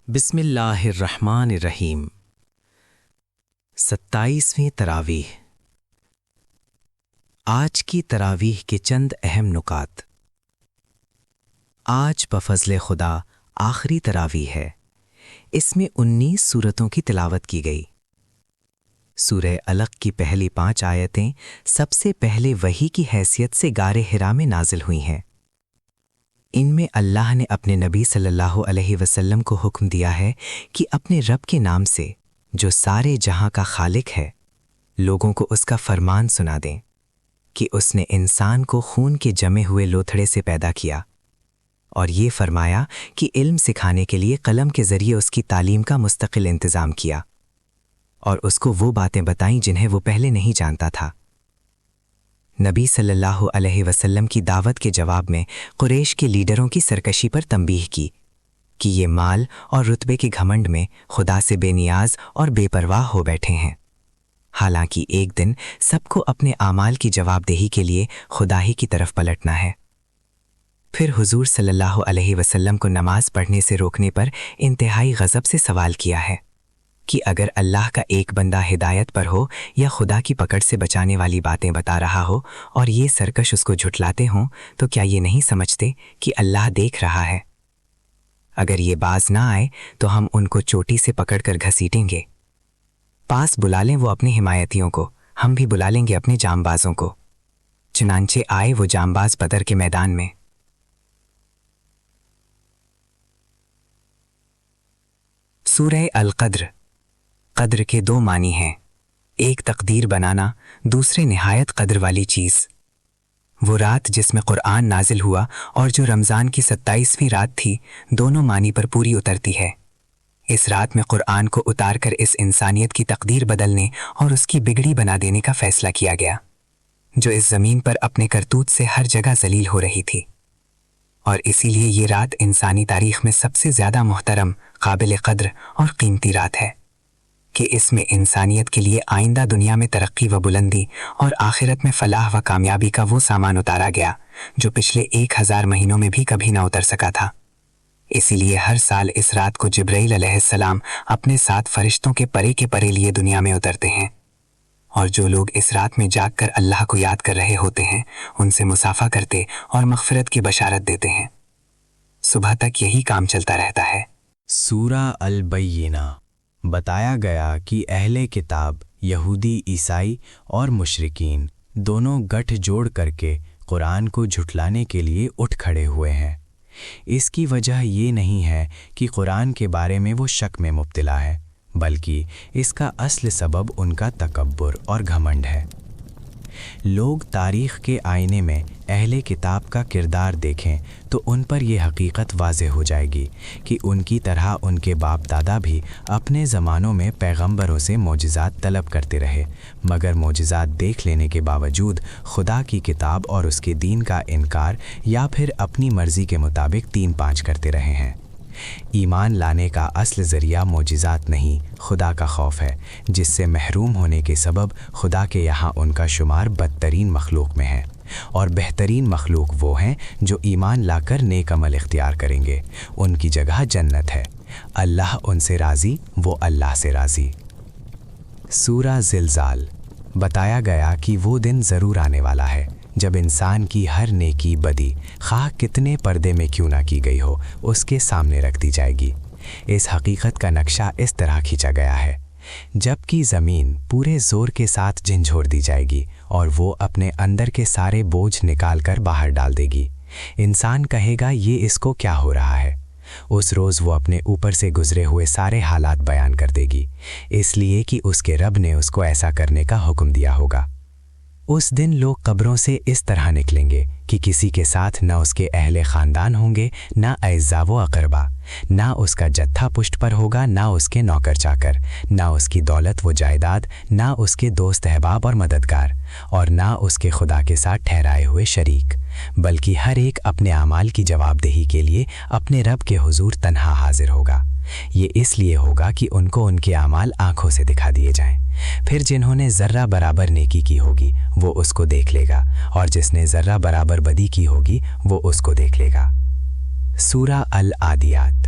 بسم اللہ الرحمن الرحیم 27ویں تراویح۔ آج کی تراویح کے چند اہم نکات۔ آج بفضل خدا آخری تراویح ہے۔ اس میں 19 سورتوں کی تلاوت کی گئی۔ سورہ علق کی پہلی 5 آیتیں سب سے پہلے وحی کی حیثیت سے غار حرا میں نازل ہوئی ہیں۔ ان میں اللہ نے اپنے نبی صلی اللہ علیہ وسلم کو حکم دیا ہے کہ اپنے رب کے نام سے جو سارے جہاں کا خالق ہے لوگوں کو اس کا فرمان سنا دیں کہ اس نے انسان کو خون کے جمے ہوئے لوتھڑے سے پیدا کیا اور یہ فرمایا کہ علم سکھانے کے لیے قلم کے ذریعے اس کی تعلیم کا مستقل انتظام کیا اور اس کو وہ باتیں بتائیں جنہیں وہ پہلے نہیں جانتا تھا۔ نبی صلی اللہ علیہ وسلم کی دعوت کے جواب میں قریش کے لیڈروں کی سرکشی پر تنبیہ کی کہ یہ مال اور رتبے کے گھمنڈ میں خدا سے بے نیاز اور بے پرواہ ہو بیٹھے ہیں، حالانکہ ایک دن سب کو اپنے اعمال کی جواب دہی کے لیے خدا ہی کی طرف پلٹنا ہے۔ پھر حضور صلی اللہ علیہ وسلم کو نماز پڑھنے سے روکنے پر انتہائی غضب سے سوال کیا ہے کہ اگر اللہ کا ایک بندہ ہدایت پر ہو یا خدا کی پکڑ سے بچانے والی باتیں بتا رہا ہو اور یہ سرکش اس کو جھٹلاتے ہوں تو کیا یہ نہیں سمجھتے کہ اللہ دیکھ رہا ہے؟ اگر یہ باز نہ آئے تو ہم ان کو چوٹی سے پکڑ کر گھسیٹیں گے۔ پاس بلا لیں وہ اپنے حمایتیوں کو، ہم بھی بلا لیں گے اپنے جانبازوں کو۔ چنانچہ آئے وہ جانباز بدر کے میدان میں۔ سورہ القدر۔ قدر کے 2 معنی ہیں، ایک تقدیر بنانا، دوسرے نہایت قدر والی چیز۔ وہ رات جس میں قرآن نازل ہوا اور جو رمضان کی 27ویں رات تھی، دونوں معنی پر پوری اترتی ہے۔ اس رات میں قرآن کو اتار کر اس انسانیت کی تقدیر بدلنے اور اس کی بگڑی بنا دینے کا فیصلہ کیا گیا، جو اس زمین پر اپنے کرتوت سے ہر جگہ ذلیل ہو رہی تھی۔ اور اسی لیے یہ رات انسانی تاریخ میں سب سے زیادہ محترم، قابل قدر اور قیمتی رات ہے کہ اس میں انسانیت کے لیے آئندہ دنیا میں ترقی و بلندی اور آخرت میں فلاح و کامیابی کا وہ سامان اتارا گیا جو پچھلے 1000 مہینوں میں بھی کبھی نہ اتر سکا تھا۔ اسی لیے ہر سال اس رات کو جبرائیل علیہ السلام اپنے ساتھ فرشتوں کے پرے کے پرے لیے دنیا میں اترتے ہیں، اور جو لوگ اس رات میں جاگ کر اللہ کو یاد کر رہے ہوتے ہیں ان سے مصافحہ کرتے اور مغفرت کی بشارت دیتے ہیں۔ صبح تک یہی کام چلتا رہتا ہے۔ سورہ البینہ۔ بتایا گیا کہ اہل کتاب یہودی، عیسائی اور مشرکین دونوں گٹھ جوڑ کر کے قرآن کو جھٹلانے کے لیے اٹھ کھڑے ہوئے ہیں۔ اس کی وجہ یہ نہیں ہے کہ قرآن کے بارے میں وہ شک میں مبتلا ہے، بلکہ اس کا اصل سبب ان کا تکبر اور گھمنڈ ہے۔ لوگ تاریخ کے آئینے میں اہل کتاب کا کردار دیکھیں تو ان پر یہ حقیقت واضح ہو جائے گی کہ ان کی طرح ان کے باپ دادا بھی اپنے زمانوں میں پیغمبروں سے معجزات طلب کرتے رہے، مگر معجزات دیکھ لینے کے باوجود خدا کی کتاب اور اس کے دین کا انکار یا پھر اپنی مرضی کے مطابق 3-5 کرتے رہے ہیں۔ ایمان لانے کا اصل ذریعہ معجزات نہیں، خدا کا خوف ہے، جس سے محروم ہونے کے سبب خدا کے یہاں ان کا شمار بدترین مخلوق میں ہے، اور بہترین مخلوق وہ ہیں جو ایمان لا کر نیک عمل اختیار کریں گے، ان کی جگہ جنت ہے۔ اللہ ان سے راضی، وہ اللہ سے راضی۔ سورہ زلزال۔ بتایا گیا کہ وہ دن ضرور آنے والا ہے جب انسان کی ہر نیکی بدی، خواہ کتنے پردے میں کیوں نہ کی گئی ہو، اس کے سامنے رکھ دی جائے گی۔ اس حقیقت کا نقشہ اس طرح کھینچا گیا ہے، جب کہ زمین پورے زور کے ساتھ جھنجھوڑ دی جائے گی اور وہ اپنے اندر کے سارے بوجھ نکال کر باہر ڈال دے گی۔ انسان کہے گا یہ اس کو کیا ہو رہا ہے؟ اس روز وہ اپنے اوپر سے گزرے ہوئے سارے حالات بیان کر دے گی، اس لیے کہ اس کے رب نے اس کو ایسا کرنے کا حکم دیا ہوگا۔ اس دن لوگ قبروں سے اس طرح نکلیں گے کہ کسی کے ساتھ نہ اس کے اہل خاندان ہوں گے، نہ اعزا و اقربا، نہ اس کا جتھا پشت پر ہوگا، نہ اس کے نوکر چاکر، نہ اس کی دولت و جائیداد، نہ اس کے دوست احباب اور مددگار، اور نہ اس کے خدا کے ساتھ ٹھہرائے ہوئے شریک، بلکہ ہر ایک اپنے اعمال کی جواب دہی کے لیے اپنے رب کے حضور تنہا حاضر ہوگا۔ یہ اس لیے ہوگا کہ ان کو ان کے اعمال آنکھوں سے دکھا دیے جائیں۔ پھر جنہوں نے ذرہ برابر نیکی کی ہوگی وہ اس کو دیکھ لے گا، اور جس نے ذرہ برابر بدی کی ہوگی وہ اس کو دیکھ لے گا۔ سورہ العادیات۔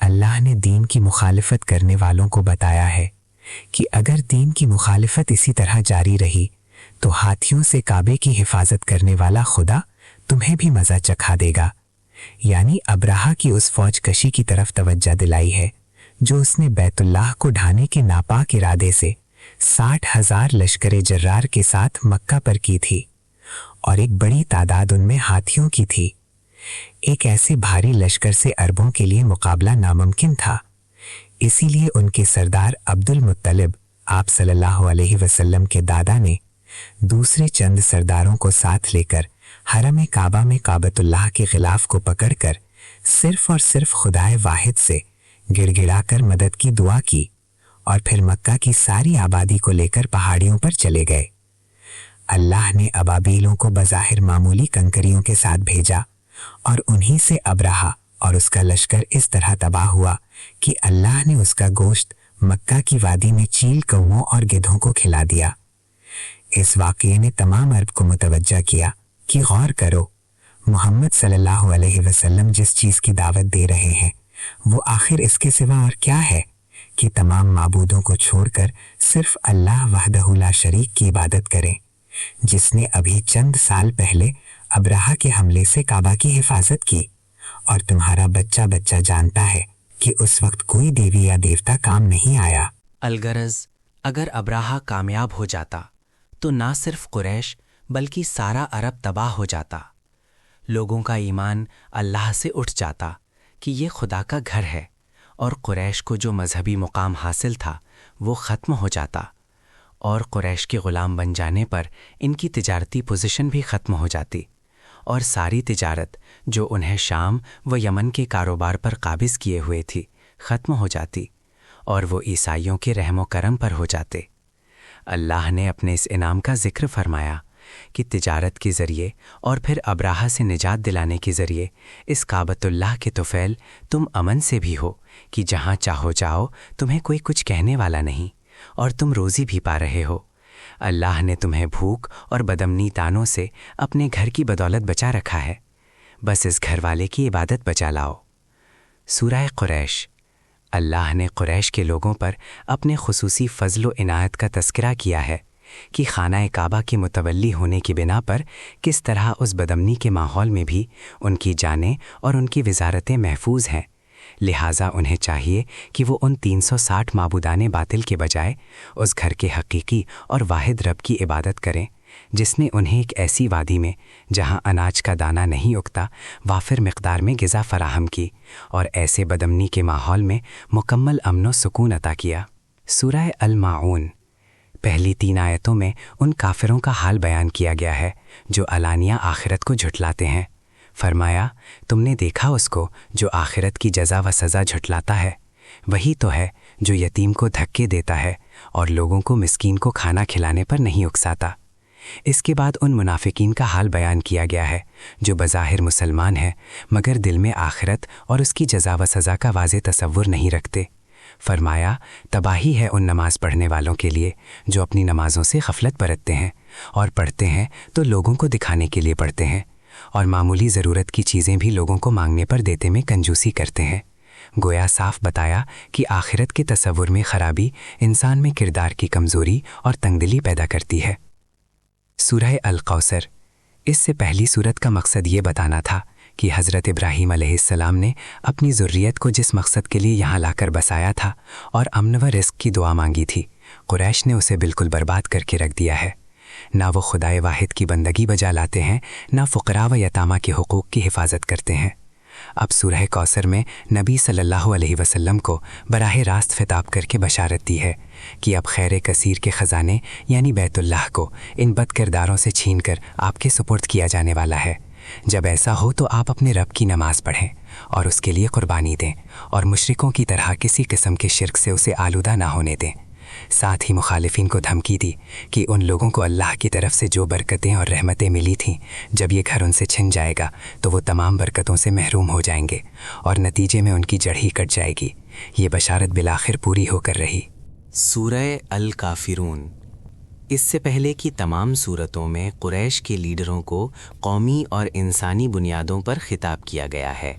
اللہ نے دین کی مخالفت کرنے والوں کو بتایا ہے کہ اگر دین کی مخالفت اسی طرح جاری رہی تو ہاتھیوں سے کعبے کی حفاظت کرنے والا خدا تمہیں بھی مزہ چکھا دے گا، یعنی ابراہا کی اس فوج کشی کی طرف توجہ دلائی ہے جو اس نے بیت اللہ کو ڈھانے کے ناپاک ارادے سے 60,000 لشکر جرار کے ساتھ مکہ پر کی تھی، اور ایک بڑی تعداد ان میں ہاتھیوں کی تھی۔ ایک ایسے بھاری لشکر سے عربوں کے لیے مقابلہ ناممکن تھا، اسی لیے ان کے سردار عبد المطلب آپ صلی اللہ علیہ وسلم کے دادا نے دوسرے چند سرداروں کو ساتھ لے کر حرم کعبہ میں کعبۃ اللہ کے غلاف کو پکڑ کر صرف اور صرف خدائے واحد سے گڑ گڑا کر مدد کی دعا کی، اور پھر مکہ کی ساری آبادی کو لے کر پہاڑیوں پر چلے گئے۔ اللہ نے ابابیلوں کو بظاہر معمولی کنکریوں کے ساتھ بھیجا، اور انہی سے ابراہا اور اس کا لشکر اس طرح تباہ ہوا کہ اللہ نے اس کا گوشت مکہ کی وادی میں چیل کووں اور گدھوں کو کھلا دیا۔ اس واقعے نے تمام عرب کو متوجہ کیا کہ غور کرو، محمد صلی اللہ علیہ وسلم جس چیز کی دعوت دے رہے ہیں وہ آخر اس کے سوا اور کیا ہے کہ تمام معبودوں کو چھوڑ کر صرف اللہ وحدہ لا شریک کی عبادت کریں، جس نے ابھی چند سال پہلے ابراہا کے حملے سے کعبہ کی حفاظت کی، اور تمہارا بچہ بچہ جانتا ہے کہ اس وقت کوئی دیوی یا دیوتا کام نہیں آیا۔ الغرض اگر ابراہا کامیاب ہو جاتا تو نہ صرف قریش بلکہ سارا عرب تباہ ہو جاتا، لوگوں کا ایمان اللہ سے اٹھ جاتا کہ یہ خدا کا گھر ہے، اور قریش کو جو مذہبی مقام حاصل تھا وہ ختم ہو جاتا، اور قریش کے غلام بن جانے پر ان کی تجارتی پوزیشن بھی ختم ہو جاتی، اور ساری تجارت جو انہیں شام و یمن کے کاروبار پر قابض کیے ہوئے تھی ختم ہو جاتی، اور وہ عیسائیوں کے رحم و کرم پر ہو جاتے۔ اللہ نے اپنے اس انعام کا ذکر فرمایا کہ تجارت کے ذریعے اور پھر ابراہا سے نجات دلانے کے ذریعے اس کعبۃ اللہ کے طفیل تم امن سے بھی ہو کہ جہاں چاہو جاؤ، تمہیں کوئی کچھ کہنے والا نہیں، اور تم روزی بھی پا رہے ہو۔ اللہ نے تمہیں بھوک اور بدامنی تانوں سے اپنے گھر کی بدولت بچا رکھا ہے، بس اس گھر والے کی عبادت بچا لاؤ۔ سورہ قریش۔ اللہ نے قریش کے لوگوں پر اپنے خصوصی فضل و عنایت کا تذکرہ کیا ہے کہ خانہ کعبہ کے متولی ہونے کی بنا پر کس طرح اس بدامنی کے ماحول میں بھی ان کی جانیں اور ان کی وزارتیں محفوظ ہیں، لہٰذا انہیں چاہیے کہ وہ ان 360 معبودان باطل کے بجائے اس گھر کے حقیقی اور واحد رب کی عبادت کریں جس نے انہیں ایک ایسی وادی میں جہاں اناج کا دانہ نہیں اگتا وافر مقدار میں غذا فراہم کی، اور ایسے بدامنی کے ماحول میں مکمل امن و سکون عطا کیا۔ سورہ الماعون۔ پہلی 3 آیتوں میں ان کافروں کا حال بیان کیا گیا ہے جو علانیہ آخرت کو جھٹلاتے ہیں۔ فرمایا، تم نے دیکھا اس کو جو آخرت کی جزا و سزا جھٹلاتا ہے، وہی تو ہے جو یتیم کو دھکے دیتا ہے اور لوگوں کو مسکین کو کھانا کھلانے پر نہیں اکساتا۔ اس کے بعد ان منافقین کا حال بیان کیا گیا ہے جو بظاہر مسلمان ہیں مگر دل میں آخرت اور اس کی جزا و سزا کا واضح تصور نہیں رکھتے۔ فرمایا، تباہی ہے ان نماز پڑھنے والوں کے لیے جو اپنی نمازوں سے غفلت برتتے ہیں، اور پڑھتے ہیں تو لوگوں کو دکھانے کے لیے پڑھتے ہیں، اور معمولی ضرورت کی چیزیں بھی لوگوں کو مانگنے پر دیتے میں کنجوسی کرتے ہیں۔ گویا صاف بتایا کہ آخرت کے تصور میں خرابی انسان میں کردار کی کمزوری اور تنگدلی پیدا کرتی ہے۔ سورہ الکوثر۔ اس سے پہلی سورت کا مقصد یہ بتانا تھا کہ حضرت ابراہیم علیہ السلام نے اپنی ذریت کو جس مقصد کے لیے یہاں لا کر بسایا تھا اور امن و رزق کی دعا مانگی تھی، قریش نے اسے بالکل برباد کر کے رکھ دیا ہے۔ نہ وہ خدائے واحد کی بندگی بجا لاتے ہیں، نہ فقراء و یتامہ کے حقوق کی حفاظت کرتے ہیں۔ اب سورہ کوثر میں نبی صلی اللہ علیہ وسلم کو براہ راست خطاب کر کے بشارت دی ہے کہ اب خیر کثیر کے خزانے یعنی بیت اللہ کو ان بد کرداروں سے چھین کر آپ کے سپرد کیا جانے والا ہے۔ جب ایسا ہو تو آپ اپنے رب کی نماز پڑھیں اور اس کے لیے قربانی دیں، اور مشرکوں کی طرح کسی قسم کے شرک سے اسے آلودہ نہ ہونے دیں۔ ساتھ ہی مخالفین کو دھمکی دی کہ ان لوگوں کو اللہ کی طرف سے جو برکتیں اور رحمتیں ملی تھیں، جب یہ گھر ان سے چھن جائے گا تو وہ تمام برکتوں سے محروم ہو جائیں گے، اور نتیجے میں ان کی جڑ ہی کٹ جائے گی۔ یہ بشارت بالآخر پوری ہو کر رہی۔ سورہ الکافرون۔ اس سے پہلے کی تمام صورتوں میں قریش کے لیڈروں کو قومی اور انسانی بنیادوں پر خطاب کیا گیا ہے۔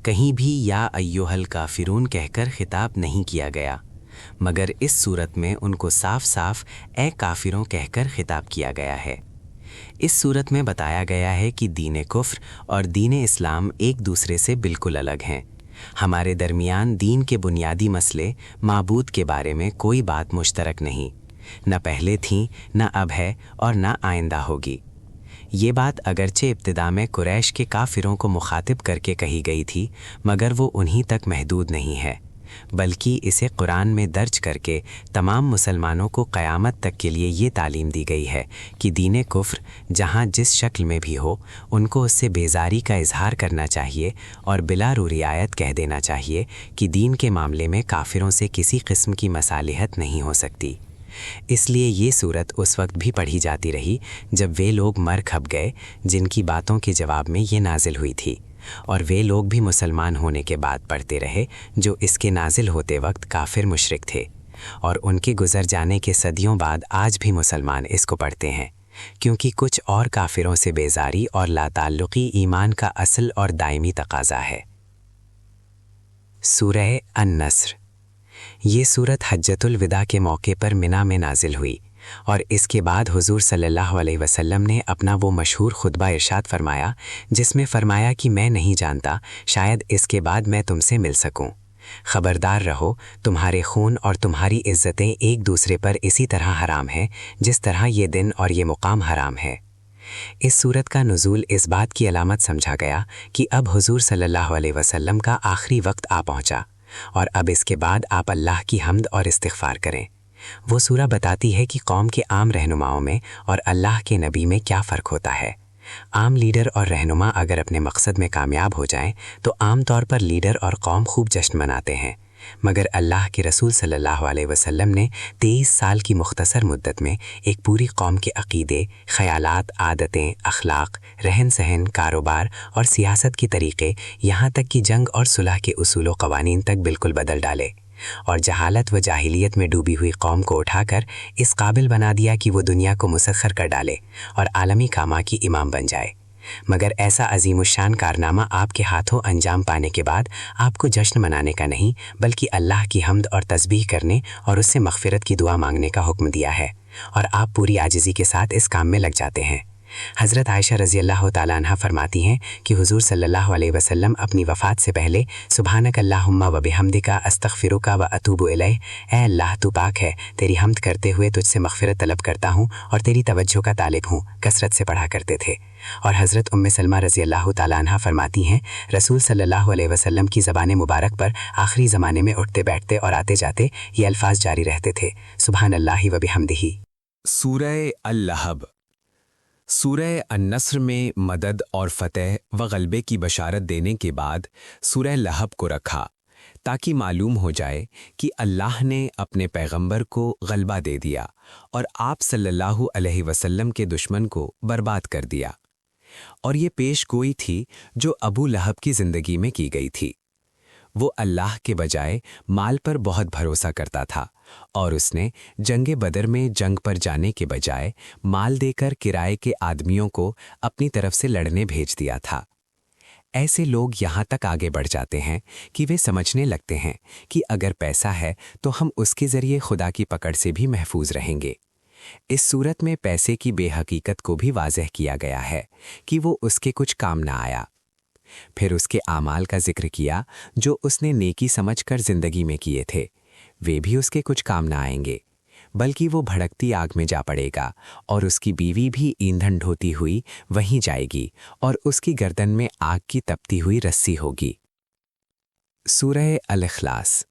کہیں بھی یا ایوہل کافرون کہہ کر خطاب نہیں کیا گیا، مگر اس صورت میں ان کو صاف صاف اے کافروں کہہ کر خطاب کیا گیا ہے۔ اس صورت میں بتایا گیا ہے کہ دین کفر اور دین اسلام ایک دوسرے سے بالکل الگ ہیں۔ ہمارے درمیان دین کے بنیادی مسئلے معبود کے بارے میں کوئی بات مشترک نہیں، نہ پہلے تھیں، نہ اب ہے اور نہ آئندہ ہوگی۔ یہ بات اگرچہ ابتدا میں قریش کے کافروں کو مخاطب کر کے کہی گئی تھی، مگر وہ انہی تک محدود نہیں ہے، بلکہ اسے قرآن میں درج کر کے تمام مسلمانوں کو قیامت تک کے لیے یہ تعلیم دی گئی ہے کہ دین کفر جہاں جس شکل میں بھی ہو، ان کو اس سے بیزاری کا اظہار کرنا چاہیے اور بلا رعایت کہہ دینا چاہیے کہ دین کے معاملے میں کافروں سے کسی قسم کی مصالحت نہیں ہو سکتی۔ اس لیے یہ صورت اس وقت بھی پڑھی جاتی رہی جب وہ لوگ مر کھپ گئے جن کی باتوں کے جواب میں یہ نازل ہوئی تھی، اور وہ لوگ بھی مسلمان ہونے کے بعد پڑھتے رہے جو اس کے نازل ہوتے وقت کافر مشرک تھے، اور ان کے گزر جانے کے صدیوں بعد آج بھی مسلمان اس کو پڑھتے ہیں، کیونکہ کچھ اور کافروں سے بیزاری اور لا تعلقی ایمان کا اصل اور دائمی تقاضا ہے۔ سورہ النصر۔ یہ صورت حجۃ الوداع کے موقع پر منا میں نازل ہوئی، اور اس کے بعد حضور صلی اللہ علیہ وسلم نے اپنا وہ مشہور خطبہ ارشاد فرمایا جس میں فرمایا کہ میں نہیں جانتا شاید اس کے بعد میں تم سے مل سکوں۔ خبردار رہو، تمہارے خون اور تمہاری عزتیں ایک دوسرے پر اسی طرح حرام ہیں جس طرح یہ دن اور یہ مقام حرام ہے۔ اس صورت کا نزول اس بات کی علامت سمجھا گیا کہ اب حضور صلی اللہ علیہ وسلم کا آخری وقت آ پہنچا، اور اب اس کے بعد آپ اللہ کی حمد اور استغفار کریں۔ وہ سورہ بتاتی ہے کہ قوم کے عام رہنماؤں میں اور اللہ کے نبی میں کیا فرق ہوتا ہے۔ عام لیڈر اور رہنما اگر اپنے مقصد میں کامیاب ہو جائیں تو عام طور پر لیڈر اور قوم خوب جشن مناتے ہیں، مگر اللہ کے رسول صلی اللہ علیہ وسلم نے 23 سال کی مختصر مدت میں ایک پوری قوم کے عقیدے، خیالات، عادتیں، اخلاق، رہن سہن، کاروبار اور سیاست کے طریقے، یہاں تک کہ جنگ اور صلح کے اصول و قوانین تک بالکل بدل ڈالے، اور جہالت و جاہلیت میں ڈوبی ہوئی قوم کو اٹھا کر اس قابل بنا دیا کہ وہ دنیا کو مسخر کر ڈالے اور عالمی کامہ کی امام بن جائے۔ مگر ایسا عظیم الشان کارنامہ آپ کے ہاتھوں انجام پانے کے بعد آپ کو جشن منانے کا نہیں، بلکہ اللہ کی حمد اور تسبیح کرنے اور اس سے مغفرت کی دعا مانگنے کا حکم دیا ہے، اور آپ پوری عاجزی کے ساتھ اس کام میں لگ جاتے ہیں۔ حضرت عائشہ رضی اللہ تعالیٰ عنہ فرماتی ہیں کہ حضور صلی اللہ علیہ وسلم اپنی وفات سے پہلے سبحانک اللہم و بحمدک استغفرک و اتوب الیہ، اے اللہ تو پاک ہے، تیری حمد کرتے ہوئے تجھ سے مغفرت طلب کرتا ہوں اور تیری توجہ کا طالب ہوں، کثرت سے پڑھا کرتے تھے۔ اور حضرت ام سلمہ رضی اللہ تعالیٰ عنہ فرماتی ہیں رسول صلی اللہ علیہ وسلم کی زبان مبارک پر آخری زمانے میں اٹھتے بیٹھتے اور آتے جاتے یہ الفاظ جاری رہتے تھے، سبحان اللہ و بحمدہ۔ سورہ اللہب۔ سورہ النصر میں مدد اور فتح و غلبے کی بشارت دینے کے بعد سورہ لہب کو رکھا تاکہ معلوم ہو جائے کہ اللہ نے اپنے پیغمبر کو غلبہ دے دیا اور آپ صلی اللہ علیہ وسلم کے دشمن کو برباد کر دیا، اور یہ پیش گوئی تھی جو ابو لہب کی زندگی میں کی گئی تھی۔ وہ اللہ کے بجائے مال پر بہت بھروسہ کرتا تھا، اور اس نے جنگ بدر میں جنگ پر جانے کے بجائے مال دے کر کرائے کے آدمیوں کو اپنی طرف سے لڑنے بھیج دیا تھا۔ ایسے لوگ یہاں تک آگے بڑھ جاتے ہیں کہ وہ سمجھنے لگتے ہیں کہ اگر پیسہ ہے تو ہم اس کے ذریعے خدا کی پکڑ سے بھی محفوظ رہیں گے۔ اس صورت میں پیسے کی بے حقیقت کو بھی واضح کیا گیا ہے کہ وہ اس کے کچھ کام نہ آیا۔ پھر اس کے اعمال کا ذکر کیا جو اس نے نیکی سمجھ کر زندگی میں کیے تھے، وہ بھی اس کے کچھ کام نہ آئیں گے، بلکہ وہ بھڑکتی آگ میں جا پڑے گا، اور اس کی بیوی بھی ایندھن ڈھوتی ہوئی وہیں جائے گی، اور اس کی گردن میں آگ کی تپتی ہوئی رسی ہوگی۔ سورہ الاخلاص۔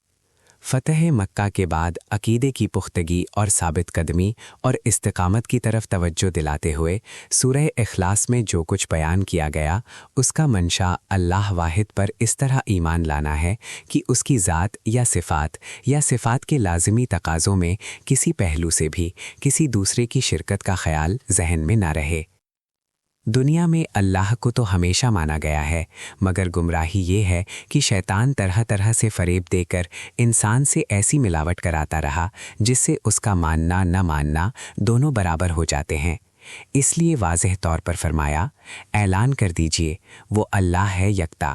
فتح مکہ کے بعد عقیدے کی پختگی اور ثابت قدمی اور استقامت کی طرف توجہ دلاتے ہوئے سورہ اخلاص میں جو کچھ بیان کیا گیا اس کا منشا اللہ واحد پر اس طرح ایمان لانا ہے کہ اس کی ذات یا صفات کے لازمی تقاضوں میں کسی پہلو سے بھی کسی دوسرے کی شرکت کا خیال ذہن میں نہ رہے۔ دنیا میں اللہ کو تو ہمیشہ مانا گیا ہے، مگر گمراہی یہ ہے کہ شیطان طرح طرح سے فریب دے کر انسان سے ایسی ملاوٹ کراتا رہا جس سے اس کا ماننا نہ ماننا دونوں برابر ہو جاتے ہیں۔ اس لیے واضح طور پر فرمایا، اعلان کر دیجئے وہ اللہ ہے یکتا،